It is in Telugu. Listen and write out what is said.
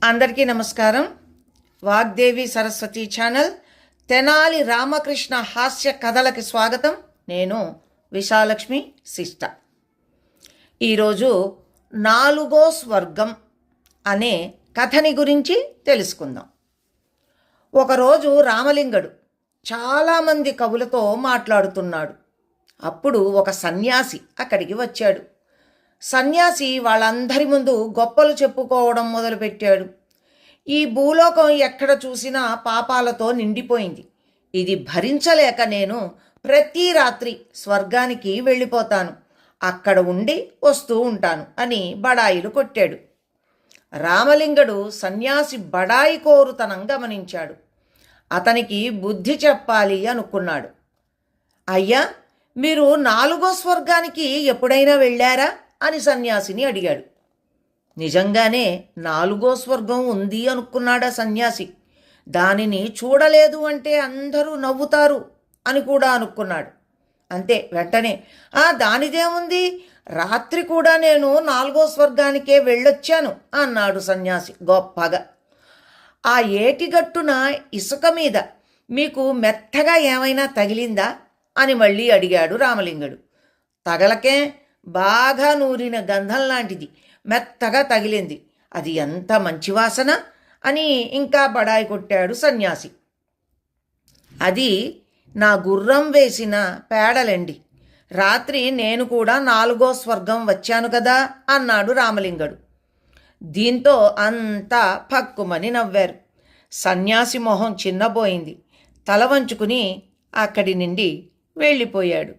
అందరికీ నమస్కారం. వాగ్దేవి సరస్వతి ఛానల్ తెనాలి రామకృష్ణ హాస్య కథలకి స్వాగతం. నేను విశాలక్ష్మి సిస్ట. ఈరోజు 4వ స్వర్గం అనే కథని గురించి తెలుసుకుందాం. ఒకరోజు రామలింగడు చాలామంది కవులతో మాట్లాడుతున్నాడు. అప్పుడు ఒక సన్యాసి అక్కడికి వచ్చాడు. సన్యాసి వాళ్ళందరి ముందు గొప్పలు చెప్పుకోవడం మొదలుపెట్టాడు. ఈ భూలోకం ఎక్కడ చూసినా పాపాలతో నిండిపోయింది. ఇది భరించలేక నేను ప్రతి రాత్రి స్వర్గానికి వెళ్ళిపోతాను, అక్కడ ఉండి వస్తూ ఉంటాను అని బడాయిలు కొట్టాడు. రామలింగడు సన్యాసి బడాయి కోరుతనం గమనించాడు. అతనికి బుద్ధి చెప్పాలి అనుకున్నాడు. అయ్యా, మీరు 4వ స్వర్గానికి ఎప్పుడైనా వెళ్ళారా అని సన్యాసిని అడిగాడు. నిజంగానే 4వ స్వర్గం ఉంది అనుకున్నాడా సన్యాసి. దానిని చూడలేదు అంటే అందరూ నవ్వుతారు అని కూడా అనుకున్నాడు. అంతే, వెంటనే దానిదేముంది, రాత్రి కూడా నేను 4వ స్వర్గానికే వెళ్ళొచ్చాను అన్నాడు సన్యాసి గొప్పగా. ఆ ఏటిగట్టున ఇసుక మీద మీకు మెత్తగా ఏమైనా తగిలిందా అని మళ్ళీ అడిగాడు రామలింగడు. తగలకే, బాగా నూరిన గంధం లాంటిది మెత్తగా తగిలింది, అది ఎంత మంచి వాసన అని ఇంకా బడాయి కొట్టాడు సన్యాసి. అది నా గుర్రం వేసిన పేడలండి, రాత్రి నేను కూడా 4వ స్వర్గం వచ్చాను కదా అన్నాడు రామలింగడు. దీంతో అంతా పక్కుమని నవ్వారు. సన్యాసి మొహం చిన్నబోయింది. తల వంచుకుని అక్కడి నుండి వెళ్ళిపోయాడు.